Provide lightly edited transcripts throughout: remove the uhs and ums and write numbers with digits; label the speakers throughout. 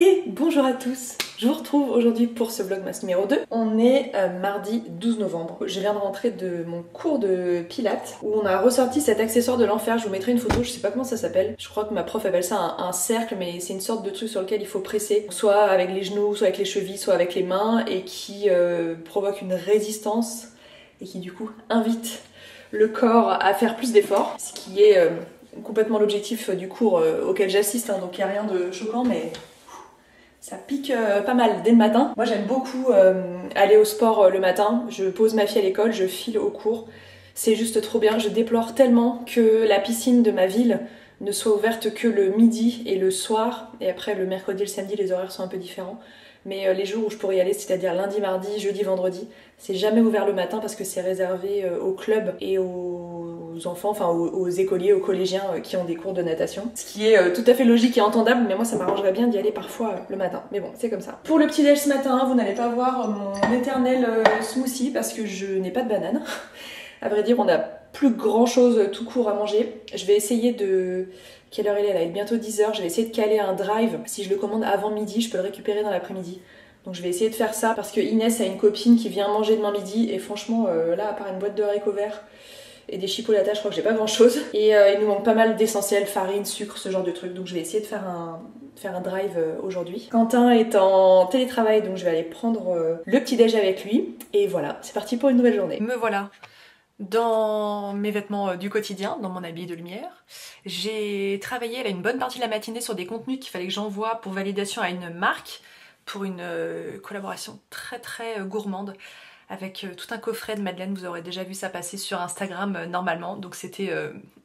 Speaker 1: Et bonjour à tous, je vous retrouve aujourd'hui pour ce vlogmas numéro 2. On est mardi 12 novembre. Je viens de rentrer de mon cours de pilates où on a ressorti cet accessoire de l'enfer. Je vous mettrai une photo, je sais pas comment ça s'appelle. Je crois que ma prof appelle ça un cercle, mais c'est une sorte de truc sur lequel il faut presser, soit avec les genoux, soit avec les chevilles, soit avec les mains, et qui provoque une résistance et qui du coup invite le corps à faire plus d'efforts, ce qui est complètement l'objectif du cours auquel j'assiste, hein, donc il n'y a rien de choquant, mais ça pique pas mal dès le matin. Moi j'aime beaucoup aller au sport le matin, je pose ma fille à l'école, je file au cours, c'est juste trop bien. Je déplore tellement que la piscine de ma ville ne soit ouverte que le midi et le soir, et après le mercredi et le samedi les horaires sont un peu différents. Mais les jours où je pourrais y aller, c'est-à-dire lundi, mardi, jeudi, vendredi, c'est jamais ouvert le matin parce que c'est réservé aux clubs et aux enfants, enfin aux écoliers, aux collégiens qui ont des cours de natation. Ce qui est tout à fait logique et entendable, mais moi ça m'arrangerait bien d'y aller parfois le matin. Mais bon, c'est comme ça. Pour le petit déj ce matin, vous n'allez pas voir mon éternel smoothie parce que je n'ai pas de banane. À vrai dire, on n'a plus grand chose tout court à manger. Je vais essayer de... Quelle heure il est là? Il est bientôt 10h. Je vais essayer de caler un drive. Si je le commande avant midi, je peux le récupérer dans l'après-midi. Donc je vais essayer de faire ça parce que Inès a une copine qui vient manger demain midi et franchement, là, à part une boîte de haricots verts et des chipolatas, je crois que j'ai pas grand-chose. Et il nous manque pas mal d'essentiels, farine, sucre, ce genre de trucs. Donc je vais essayer de faire un drive aujourd'hui. Quentin est en télétravail, donc je vais aller prendre le petit-déj avec lui. Et voilà, c'est parti pour une nouvelle journée. Me voilà dans mes vêtements du quotidien, dans mon habit de lumière. J'ai travaillé là une bonne partie de la matinée sur des contenus qu'il fallait que j'envoie pour validation à une marque, pour une collaboration très gourmande avec tout un coffret de madeleines. Vous aurez déjà vu ça passer sur Instagram normalement, donc c'était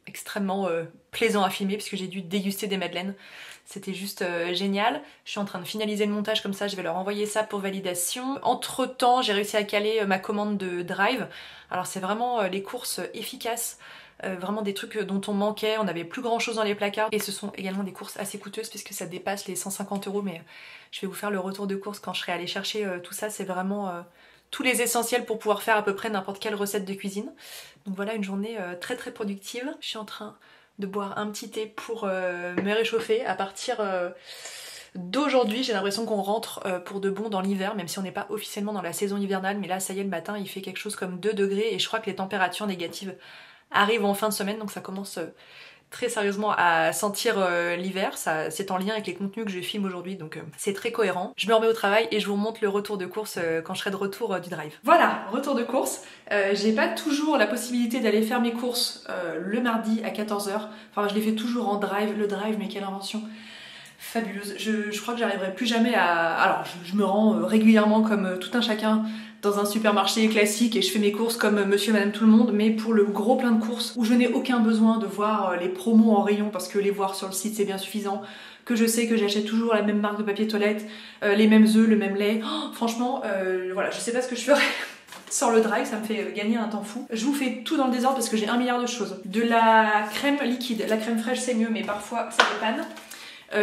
Speaker 1: extrêmement plaisant à filmer puisque j'ai dû déguster des madeleines. C'était juste génial. Je suis en train de finaliser le montage, comme ça je vais leur envoyer ça pour validation. Entre temps, j'ai réussi à caler ma commande de drive. Alors c'est vraiment les courses efficaces, vraiment des trucs dont on manquait, on n'avait plus grand chose dans les placards. Et ce sont également des courses assez coûteuses puisque ça dépasse les 150 €, mais je vais vous faire le retour de course quand je serai allée chercher tout ça. C'est vraiment tous les essentiels pour pouvoir faire à peu près n'importe quelle recette de cuisine. Donc voilà, une journée très productive. Je suis en train de boire un petit thé pour me réchauffer. À partir d'aujourd'hui, j'ai l'impression qu'on rentre pour de bon dans l'hiver, même si on n'est pas officiellement dans la saison hivernale, mais là ça y est, le matin il fait quelque chose comme 2 degrés et je crois que les températures négatives arrivent en fin de semaine, donc ça commence très sérieusement à sentir l'hiver. C'est en lien avec les contenus que je filme aujourd'hui, donc c'est très cohérent. Je me remets au travail et je vous remonte le retour de course quand je serai de retour du drive. Voilà, retour de course. J'ai pas toujours la possibilité d'aller faire mes courses le mardi à 14h. Enfin, je les fais toujours en drive. Le drive, mais quelle invention fabuleuse. Je crois que j'arriverai plus jamais à... Alors, je me rends régulièrement comme tout un chacun dans un supermarché classique et je fais mes courses comme monsieur et madame tout le monde, mais pour le gros plein de courses où je n'ai aucun besoin de voir les promos en rayon parce que les voir sur le site c'est bien suffisant, que je sais que j'achète toujours la même marque de papier toilette, les mêmes œufs, le même lait. Oh, franchement, voilà, je sais pas ce que je ferais sans le drive, ça me fait gagner un temps fou. Je vous fais tout dans le désordre parce que j'ai 1 milliard de choses. De la crème liquide, la crème fraîche c'est mieux, mais parfois ça dépanne.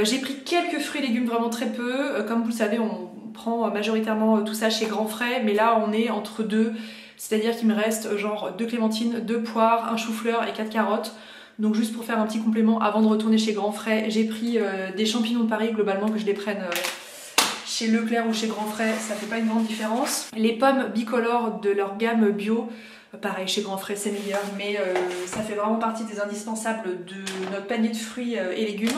Speaker 1: J'ai pris quelques fruits et légumes, vraiment très peu. Comme vous le savez, on prend majoritairement tout ça chez Grand Frais, mais là on est entre deux, c'est-à-dire qu'il me reste genre 2 clémentines, 2 poires, un chou-fleur et 4 carottes. Donc juste pour faire un petit complément avant de retourner chez Grand Frais, j'ai pris des champignons de Paris, globalement que je les prenne chez Leclerc ou chez Grand Frais, ça fait pas une grande différence. Les pommes bicolores de leur gamme bio, pareil chez Grand Frais c'est meilleur, mais ça fait vraiment partie des indispensables de notre panier de fruits et légumes.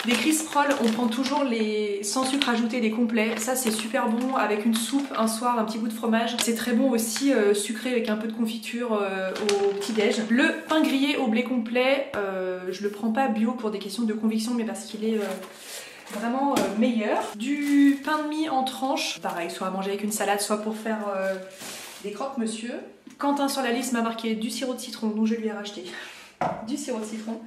Speaker 1: Les crisp rolls, on prend toujours les sans sucre ajouté, des complets. Ça c'est super bon avec une soupe un soir, un petit bout de fromage. C'est très bon aussi sucré avec un peu de confiture au petit déj. Le pain grillé au blé complet, je le prends pas bio pour des questions de conviction, mais parce qu'il est vraiment meilleur. Du pain de mie en tranches, pareil, soit à manger avec une salade, soit pour faire des croque-monsieur. Quentin sur la liste m'a marqué du sirop de citron, donc je lui ai racheté du sirop de citron.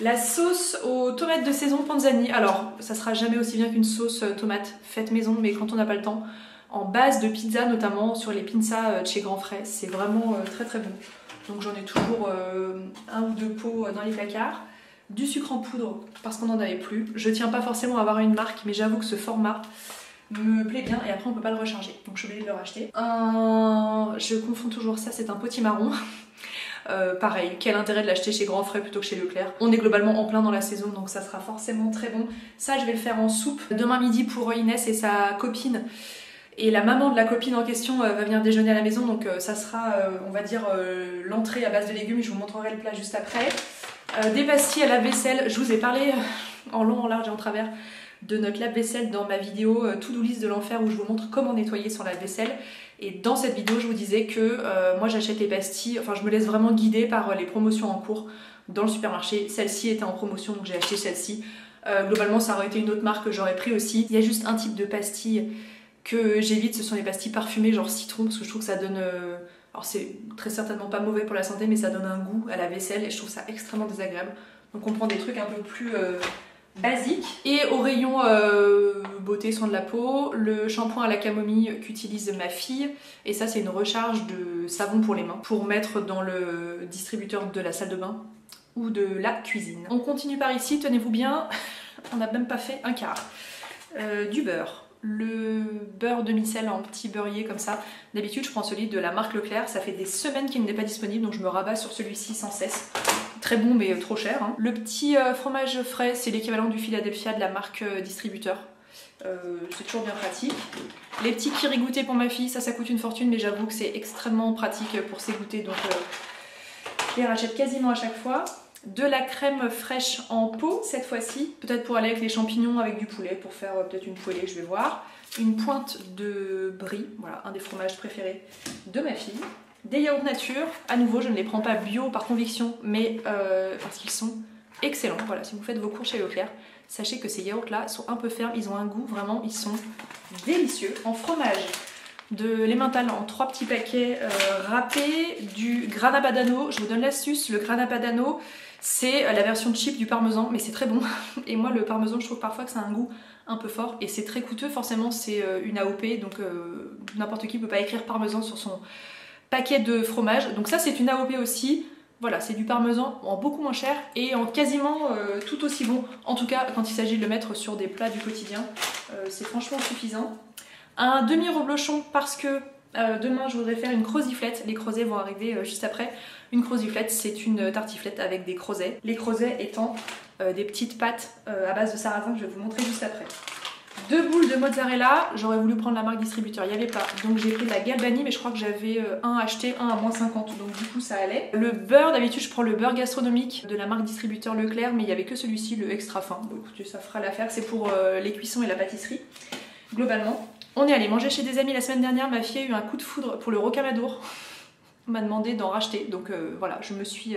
Speaker 1: La sauce aux tomates de saison Panzani, alors ça sera jamais aussi bien qu'une sauce tomate faite maison, mais quand on n'a pas le temps, en base de pizza notamment, sur les pizzas de chez Grand Frais, c'est vraiment très bon. Donc j'en ai toujours 1 ou 2 pots dans les placards. Du sucre en poudre, parce qu'on n'en avait plus. Je tiens pas forcément à avoir une marque, mais j'avoue que ce format me plaît bien et après on peut pas le recharger, donc je suis obligée de le racheter. Je confonds toujours ça, c'est un potimarron. Pareil, quel intérêt de l'acheter chez Grand Frais plutôt que chez Leclerc. On est globalement en plein dans la saison, donc ça sera forcément très bon. Ça, je vais le faire en soupe demain midi pour Inès et sa copine. Et la maman de la copine en question va venir déjeuner à la maison, donc ça sera, on va dire, l'entrée à base de légumes. Je vous montrerai le plat juste après. Des pastilles à lave-vaisselle. Je vous ai parlé en long, en large et en travers de notre lave-vaisselle dans ma vidéo To-Do List de l'enfer où je vous montre comment nettoyer son lave-vaisselle. Et dans cette vidéo, je vous disais que moi j'achète les pastilles, enfin je me laisse vraiment guider par les promotions en cours dans le supermarché. Celle-ci était en promotion, donc j'ai acheté celle-ci. Globalement, ça aurait été une autre marque que j'aurais pris aussi. Il y a juste un type de pastilles que j'évite, ce sont les pastilles parfumées genre citron, parce que je trouve que ça donne... alors c'est très certainement pas mauvais pour la santé, mais ça donne un goût à la vaisselle et je trouve ça extrêmement désagréable. Donc on prend des trucs un peu plus basiques. Et au rayon beauté, soin de la peau, le shampoing à la camomille qu'utilise ma fille. Et ça c'est une recharge de savon pour les mains, pour mettre dans le distributeur de la salle de bain ou de la cuisine. On continue par ici, tenez-vous bien, on n'a même pas fait un quart. Du beurre. Le beurre demi-sel en petit beurrier comme ça. D'habitude je prends celui de la marque Leclerc, ça fait des semaines qu'il n'est pas disponible donc je me rabats sur celui-ci sans cesse. Très bon mais trop cher. Hein. Le petit fromage frais, c'est l'équivalent du Philadelphia de la marque distributeur. C'est toujours bien pratique. Les petits kiri goûtés pour ma fille, ça coûte une fortune mais j'avoue que c'est extrêmement pratique pour ses goûters donc je les rachète quasiment à chaque fois. De la crème fraîche en pot cette fois-ci, peut-être pour aller avec les champignons avec du poulet, pour faire peut-être une poêlée, je vais voir. Une pointe de brie, voilà, un des fromages préférés de ma fille. Des yaourts nature, à nouveau je ne les prends pas bio par conviction, mais parce qu'ils sont excellents. Voilà, si vous faites vos courses chez Leclerc, sachez que ces yaourts là sont un peu fermes, ils ont un goût vraiment, ils sont délicieux. En fromage, de l'emmental en 3 petits paquets râpés, du grana padano, je vous donne l'astuce, le grana padano c'est la version cheap du parmesan mais c'est très bon et moi le parmesan je trouve parfois que ça a un goût un peu fort et c'est très coûteux, forcément c'est une AOP donc n'importe qui peut pas écrire parmesan sur son paquet de fromage, donc ça c'est une AOP aussi. Voilà, c'est du parmesan en beaucoup moins cher et en quasiment tout aussi bon, en tout cas quand il s'agit de le mettre sur des plats du quotidien, c'est franchement suffisant. Un demi-reblochon parce que demain je voudrais faire une croziflette, les creusets vont arriver juste après. Une croziflette c'est une tartiflette avec des creusets, les creusets étant des petites pâtes à base de sarrasin que je vais vous montrer juste après. 2 boules de mozzarella, j'aurais voulu prendre la marque distributeur, il n'y avait pas, donc j'ai pris de la Galbani mais je crois que j'avais un acheté, un à moins 50, donc du coup ça allait. Le beurre, d'habitude je prends le beurre gastronomique de la marque distributeur Leclerc mais il n'y avait que celui-ci, le extra fin. Bon écoutez, ça fera l'affaire, c'est pour les cuissons et la pâtisserie globalement. On est allé manger chez des amis la semaine dernière, ma fille a eu un coup de foudre pour le rocamadour. On m'a demandé d'en racheter, donc voilà, je me suis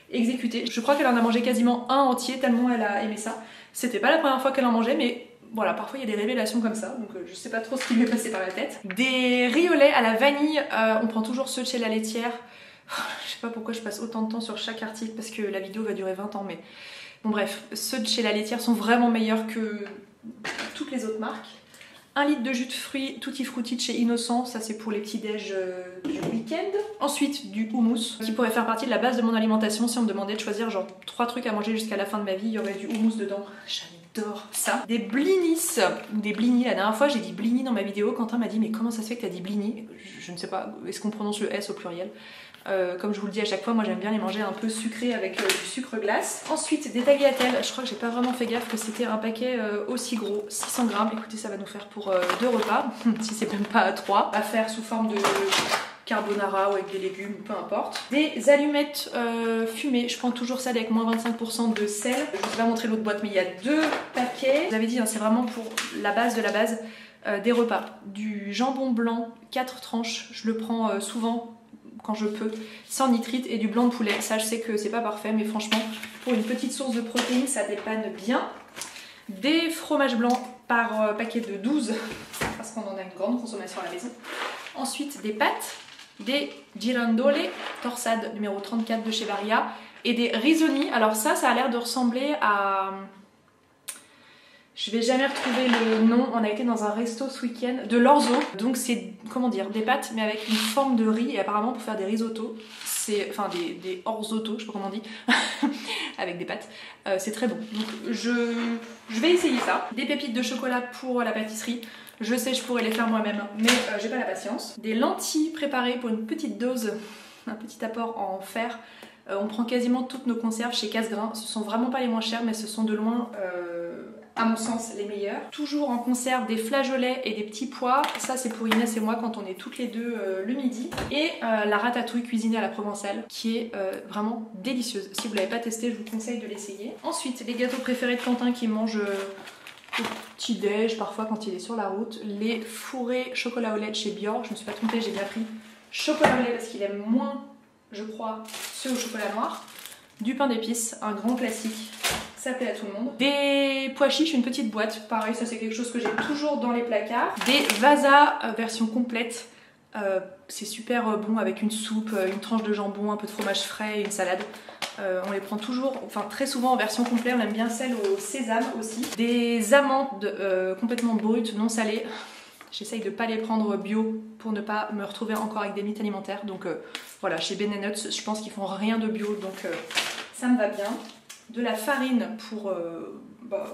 Speaker 1: exécutée. Je crois qu'elle en a mangé quasiment un entier tellement elle a aimé ça. C'était pas la première fois qu'elle en mangeait, mais voilà, parfois il y a des révélations comme ça, donc je sais pas trop ce qui lui est passé par la tête. Des riz au lait à la vanille, on prend toujours ceux de chez la laitière. Je sais pas pourquoi je passe autant de temps sur chaque article, parce que la vidéo va durer 20 ans, mais bon bref, ceux de chez la laitière sont vraiment meilleurs que toutes les autres marques. 1 litre de jus de fruits Tutti Frutti de chez Innocent, ça c'est pour les petits déj du week-end. Ensuite du houmous, qui pourrait faire partie de la base de mon alimentation. Si on me demandait de choisir genre 3 trucs à manger jusqu'à la fin de ma vie, il y aurait du houmous dedans. J'adore ça. Des blinis, ou des blinis, la dernière fois j'ai dit blini dans ma vidéo, Quentin m'a dit mais comment ça se fait que t'as dit blini? Je ne sais pas, est-ce qu'on prononce le S au pluriel? Comme je vous le dis à chaque fois, moi j'aime bien les manger un peu sucrés avec du sucre glace. Ensuite des tagliatelles, je crois que j'ai pas vraiment fait gaffe que c'était un paquet aussi gros, 600 grammes, écoutez ça va nous faire pour 2 repas, si c'est même pas 3, à faire sous forme de carbonara ou avec des légumes, peu importe. Des allumettes fumées, je prends toujours ça avec moins 25% de sel. Je vous ai pas montré l'autre boîte mais il y a 2 paquets. Je vous avais dit, hein, c'est vraiment pour la base de la base des repas. Du jambon blanc, 4 tranches, je le prends souvent quand je peux, sans nitrite et du blanc de poulet. Ça je sais que c'est pas parfait mais franchement pour une petite source de protéines ça dépanne bien. Des fromages blancs par paquet de 12 parce qu'on en a une grande consommation à la maison. Ensuite des pâtes, des girandole torsade numéro 34 de chez Varia et des risoni. Alors ça a l'air de ressembler à... Je vais jamais retrouver le nom, on a été dans un resto ce week-end, de l'orzo, donc c'est, comment dire, des pâtes mais avec une forme de riz et apparemment pour faire des risottos, c'est, enfin des orzottos, je sais pas comment on dit, avec des pâtes, c'est très bon. Donc je vais essayer ça. Des pépites de chocolat pour la pâtisserie, je sais je pourrais les faire moi-même mais j'ai pas la patience. Des lentilles préparées pour une petite dose un petit apport en fer. On prend quasiment toutes nos conserves chez Cassegrain. Ce sont vraiment pas les moins chers, mais ce sont de loin, à mon sens, les meilleurs. Toujours en conserve des flageolets et des petits pois. Ça, c'est pour Inès et moi quand on est toutes les deux le midi. Et la ratatouille cuisinée à la provençale, qui est vraiment délicieuse. Si vous l'avez pas testé, je vous conseille de l'essayer. Ensuite, les gâteaux préférés de Quentin qui mange au petit-déj, parfois quand il est sur la route. Les fourrés chocolat au lait de chez Björk. Je me suis pas trompée, j'ai bien pris chocolat au lait parce qu'il aime moins, je crois, ceux au chocolat noir. Du pain d'épices, un grand classique, ça plaît à tout le monde. Des pois chiches, une petite boîte, pareil, ça c'est quelque chose que j'ai toujours dans les placards. Des Vasa version complète, c'est super bon avec une soupe, une tranche de jambon, un peu de fromage frais et une salade. On les prend toujours, enfin très souvent en version complète, on aime bien celle au sésame aussi. Des amandes complètement brutes, non salées. J'essaye de pas les prendre bio pour ne pas me retrouver encore avec des mythes alimentaires. Donc voilà, chez Ben & Nuts, je pense qu'ils font rien de bio, donc ça me va bien. De la farine pour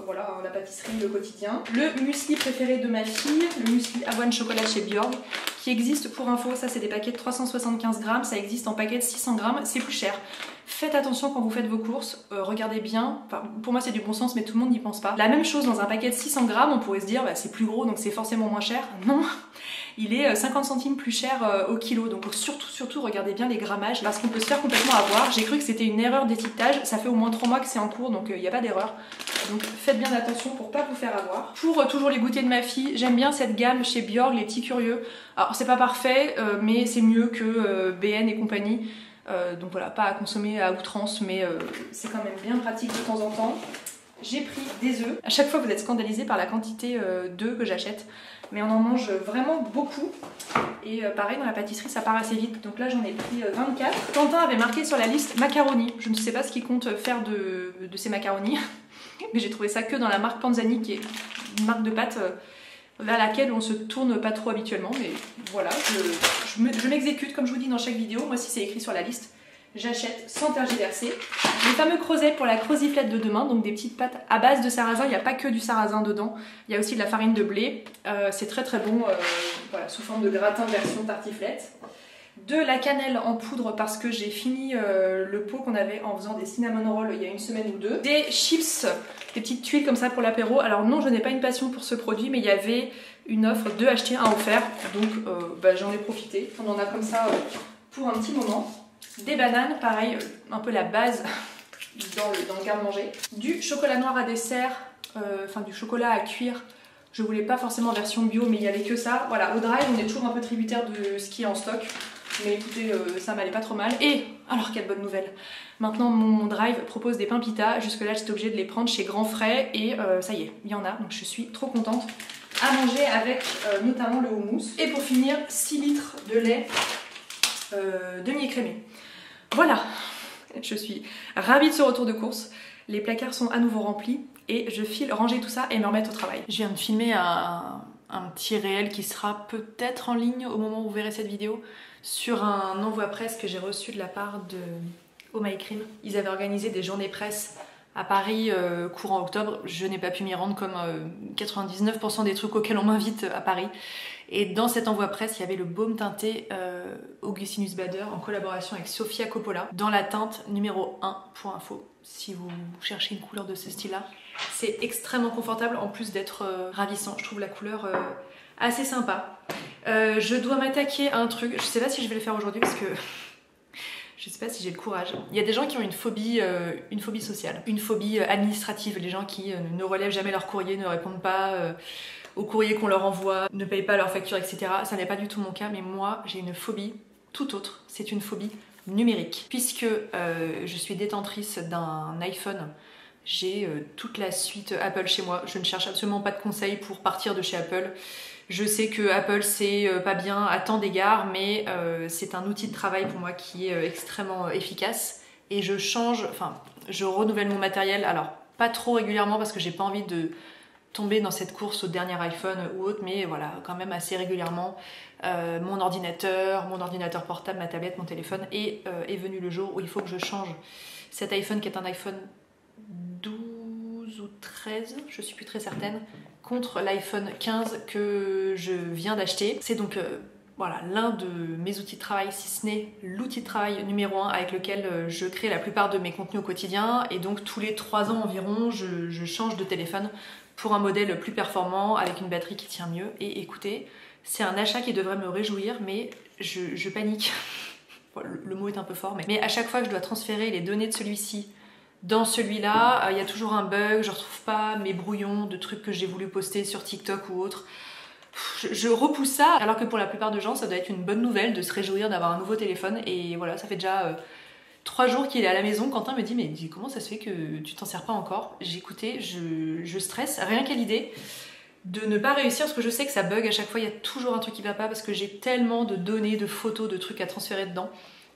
Speaker 1: voilà, la pâtisserie, le quotidien. Le muesli préféré de ma fille, le muesli avoine chocolat chez Björk, qui existe pour info, ça c'est des paquets de 375 grammes, ça existe en paquet de 600 grammes, c'est plus cher. Faites attention quand vous faites vos courses, regardez bien, enfin, pour moi c'est du bon sens mais tout le monde n'y pense pas. La même chose dans un paquet de 600 grammes, on pourrait se dire bah, c'est plus gros donc c'est forcément moins cher. Non, il est 50 centimes plus cher au kilo, donc surtout regardez bien les grammages parce qu'on peut se faire complètement avoir. J'ai cru que c'était une erreur d'étiquetage, ça fait au moins 3 mois que c'est en cours donc il n'y a pas d'erreur. Donc faites bien attention pour pas vous faire avoir. Pour toujours les goûters de ma fille, j'aime bien cette gamme chez Björk, les petits curieux. Alors c'est pas parfait mais c'est mieux que BN et compagnie. Donc voilà, pas à consommer à outrance, mais c'est quand même bien pratique de temps en temps. J'ai pris des œufs. À chaque fois, vous êtes scandalisés par la quantité d'œufs que j'achète, mais on en mange vraiment beaucoup. Et pareil, dans la pâtisserie, ça part assez vite. Donc là, j'en ai pris 24. Quentin avait marqué sur la liste macaroni. Je ne sais pas ce qu'il compte faire de ces macaronis, mais j'ai trouvé ça que dans la marque Panzani, qui est une marque de pâtes vers laquelle on se tourne pas trop habituellement, mais voilà, je m'exécute comme je vous dis dans chaque vidéo. Moi si c'est écrit sur la liste, j'achète sans tergiverser. Les fameux creusets pour la croziflette de demain, donc des petites pâtes à base de sarrasin, il n'y a pas que du sarrasin dedans, il y a aussi de la farine de blé, c'est très très bon, voilà, sous forme de gratin version tartiflette. De la cannelle en poudre parce que j'ai fini le pot qu'on avait en faisant des cinnamon rolls il y a une semaine ou deux. Des chips, des petites tuiles comme ça pour l'apéro. Alors non, je n'ai pas une passion pour ce produit, mais il y avait une offre 2 achetés 1 offert, donc j'en ai profité. On en a comme ça pour un petit moment. Des bananes, pareil, un peu la base dans le garde-manger. Du chocolat noir à dessert, enfin du chocolat à cuire. Je voulais pas forcément version bio, mais il n'y avait que ça. Voilà, au drive, on est toujours un peu tributaire de ce qui est en stock. Mais écoutez, ça m'allait pas trop mal. Et, alors quelle bonne nouvelle, maintenant mon drive propose des pains pita. Jusque là j'étais obligée de les prendre chez Grand Frais et ça y est, il y en a. Donc je suis trop contente à manger avec notamment le houmous. Et pour finir, 6 litres de lait demi-écrémé. Voilà, je suis ravie de ce retour de course. Les placards sont à nouveau remplis et je file ranger tout ça et me remettre au travail. Je viens de filmer un petit réel qui sera peut-être en ligne au moment où vous verrez cette vidéo sur un envoi presse que j'ai reçu de la part de Oh My Cream. Ils avaient organisé des journées presse à Paris courant octobre. Je n'ai pas pu m'y rendre comme 99% des trucs auxquels on m'invite à Paris. Et dans cet envoi presse, il y avait le baume teinté Augustinus Bader en collaboration avec Sofia Coppola dans la teinte numéro 1 pour info. Si vous cherchez une couleur de ce style-là, c'est extrêmement confortable en plus d'être ravissant. Je trouve la couleur assez sympa. Je dois m'attaquer à un truc. Je sais pas si je vais le faire aujourd'hui parce que je sais pas si j'ai le courage. Il y a des gens qui ont une phobie sociale, une phobie administrative. Les gens qui ne relèvent jamais leur courrier, ne répondent pas au courrier qu'on leur envoie, ne payent pas leurs factures, etc. Ça n'est pas du tout mon cas, mais moi j'ai une phobie tout autre. C'est une phobie numérique. Puisque je suis détentrice d'un iPhone, j'ai toute la suite Apple chez moi. Je ne cherche absolument pas de conseils pour partir de chez Apple. Je sais que Apple c'est pas bien à tant d'égards, mais c'est un outil de travail pour moi qui est extrêmement efficace. Et je renouvelle mon matériel, alors pas trop régulièrement parce que j'ai pas envie de tomber dans cette course au dernier iPhone ou autre, mais voilà, quand même assez régulièrement. Mon ordinateur portable, ma tablette, mon téléphone, et est venu le jour où il faut que je change cet iPhone qui est un iPhone 12 ou 13, je suis plus très certaine, contre l'iPhone 15 que je viens d'acheter. C'est donc voilà, l'un de mes outils de travail, si ce n'est l'outil de travail numéro 1 avec lequel je crée la plupart de mes contenus au quotidien. Et donc tous les 3 ans environ, je change de téléphone pour un modèle plus performant avec une batterie qui tient mieux. Et écoutez, c'est un achat qui devrait me réjouir, mais je panique. Le mot est un peu fort, mais à chaque fois que je dois transférer les données de celui-ci dans celui-là, il y a toujours un bug, je retrouve pas mes brouillons de trucs que j'ai voulu poster sur TikTok ou autre. Je repousse ça, alors que pour la plupart des gens, ça doit être une bonne nouvelle de se réjouir d'avoir un nouveau téléphone. Et voilà, ça fait déjà 3 jours qu'il est à la maison. Quentin me dit, mais comment ça se fait que tu t'en sers pas encore? J'ai écouté, je stresse, rien qu'à l'idée de ne pas réussir, parce que je sais que ça bug à chaque fois, il y a toujours un truc qui va pas, parce que j'ai tellement de données, de photos, de trucs à transférer dedans.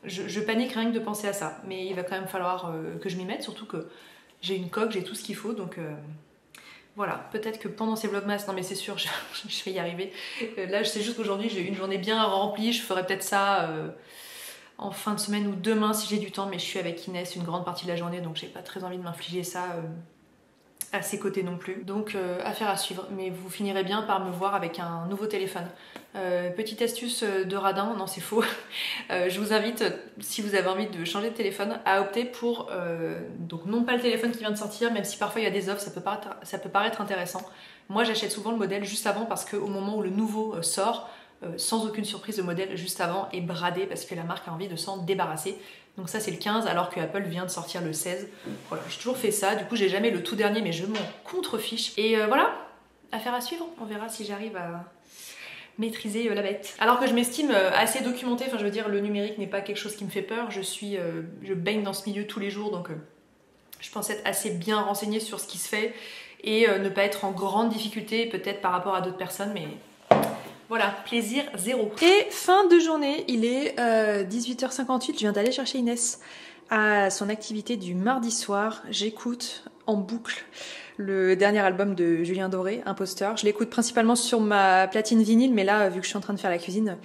Speaker 1: Je panique rien que de penser à ça, mais il va quand même falloir que je m'y mette, surtout que j'ai une coque, j'ai tout ce qu'il faut, donc voilà, peut-être que pendant ces vlogmas, non mais c'est sûr, je vais y arriver. Là, je sais juste qu'aujourd'hui, j'ai eu une journée bien remplie, je ferai peut-être ça en fin de semaine ou demain si j'ai du temps, mais je suis avec Inès une grande partie de la journée, donc j'ai pas très envie de m'infliger ça à ses côtés non plus. Donc affaire à suivre, mais vous finirez bien par me voir avec un nouveau téléphone. Petite astuce de radin, non c'est faux. Je vous invite, si vous avez envie de changer de téléphone, à opter pour, donc non pas le téléphone qui vient de sortir, même si parfois il y a des offres, ça peut paraître intéressant. Moi j'achète souvent le modèle juste avant parce qu'au moment où le nouveau sort, sans aucune surprise, le modèle juste avant est bradé parce que la marque a envie de s'en débarrasser. Donc ça c'est le 15 alors que Apple vient de sortir le 16. Voilà, j'ai toujours fait ça, du coup j'ai jamais le tout dernier mais je m'en contrefiche. Et voilà, affaire à suivre, on verra si j'arrive à maîtriser la bête. Alors que je m'estime assez documentée, enfin je veux dire le numérique n'est pas quelque chose qui me fait peur, je baigne dans ce milieu tous les jours donc je pense être assez bien renseignée sur ce qui se fait et ne pas être en grande difficulté peut-être par rapport à d'autres personnes, mais voilà, plaisir zéro. Et fin de journée, il est 18h58, je viens d'aller chercher Inès à son activité du mardi soir. J'écoute en boucle le dernier album de Julien Doré, Imposteur. Je l'écoute principalement sur ma platine vinyle, mais là, vu que je suis en train de faire la cuisine,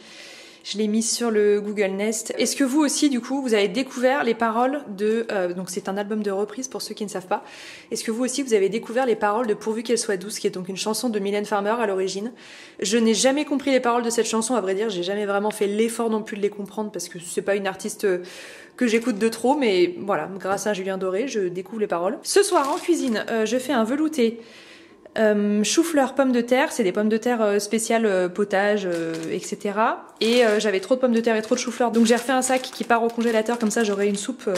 Speaker 1: je l'ai mise sur le Google Nest. Est-ce que vous aussi, du coup, vous avez découvert les paroles de... donc c'est un album de reprise pour ceux qui ne savent pas. Est-ce que vous aussi, vous avez découvert les paroles de Pourvu qu'elle soit douce, qui est donc une chanson de Mylène Farmer à l'origine. Je n'ai jamais compris les paroles de cette chanson, à vrai dire. J'ai jamais vraiment fait l'effort non plus de les comprendre parce que c'est pas une artiste que j'écoute de trop. Mais voilà, grâce à Julien Doré, je découvre les paroles. Ce soir, en cuisine, je fais un velouté. Chou-fleur, pommes de terre, c'est des pommes de terre spéciales potage, etc. Et j'avais trop de pommes de terre et trop de chou-fleur, donc j'ai refait un sac qui part au congélateur, comme ça j'aurai une soupe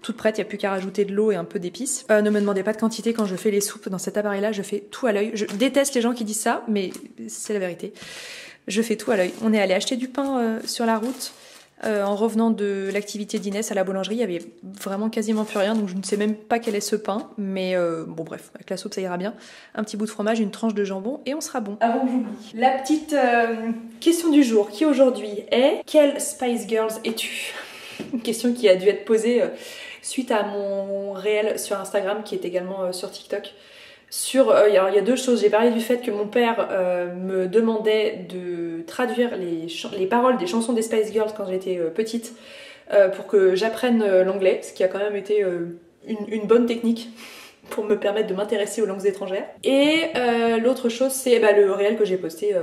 Speaker 1: toute prête, il n'y a plus qu'à rajouter de l'eau et un peu d'épices. Ne me demandez pas de quantité quand je fais les soupes dans cet appareil-là, je fais tout à l'œil. Je déteste les gens qui disent ça, mais c'est la vérité. Je fais tout à l'œil. On est allé acheter du pain sur la route. En revenant de l'activité d'Inès à la boulangerie, il y avait vraiment quasiment plus rien, donc je ne sais même pas quel est ce pain, mais bon bref, avec la soupe ça ira bien. Un petit bout de fromage, une tranche de jambon et on sera bon. Avant que j'oublie, la petite question du jour qui aujourd'hui est: quelle Spice Girls es-tu? Une question qui a dû être posée suite à mon réel sur Instagram qui est également sur TikTok. Alors il y a deux choses, j'ai parlé du fait que mon père me demandait de traduire les paroles des chansons des Spice Girls quand j'étais petite pour que j'apprenne l'anglais, ce qui a quand même été une bonne technique pour me permettre de m'intéresser aux langues étrangères. Et l'autre chose c'est le réel que j'ai posté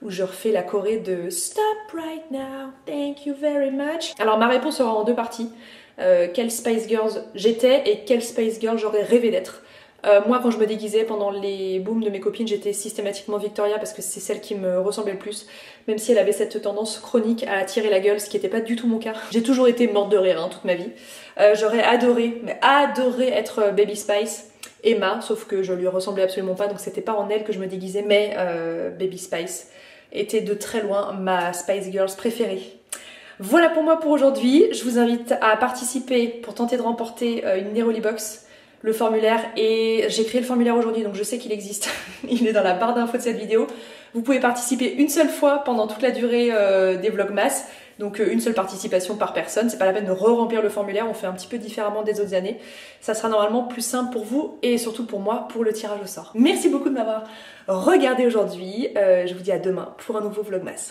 Speaker 1: où je refais la choré de Stop right now, thank you very much. Alors ma réponse sera en deux parties, quelle Spice Girls j'étais et quelle Spice Girl j'aurais rêvé d'être. Moi quand je me déguisais pendant les booms de mes copines, j'étais systématiquement Victoria parce que c'est celle qui me ressemblait le plus, même si elle avait cette tendance chronique à tirer la gueule, ce qui n'était pas du tout mon cas. J'ai toujours été morte de rire toute ma vie. J'aurais adoré être Baby Spice, Emma, sauf que je lui ressemblais absolument pas, donc c'était pas en elle que je me déguisais, mais Baby Spice était de très loin ma Spice Girls préférée. Voilà pour moi pour aujourd'hui, je vous invite à participer pour tenter de remporter une Neroli Box. Le formulaire, et j'ai créé le formulaire aujourd'hui donc je sais qu'il existe, il est dans la barre d'infos de cette vidéo. Vous pouvez participer une seule fois pendant toute la durée des vlogmas, donc une seule participation par personne, c'est pas la peine de re-remplir le formulaire, on fait un petit peu différemment des autres années. Ça sera normalement plus simple pour vous et surtout pour moi pour le tirage au sort. Merci beaucoup de m'avoir regardé aujourd'hui, je vous dis à demain pour un nouveau vlogmas.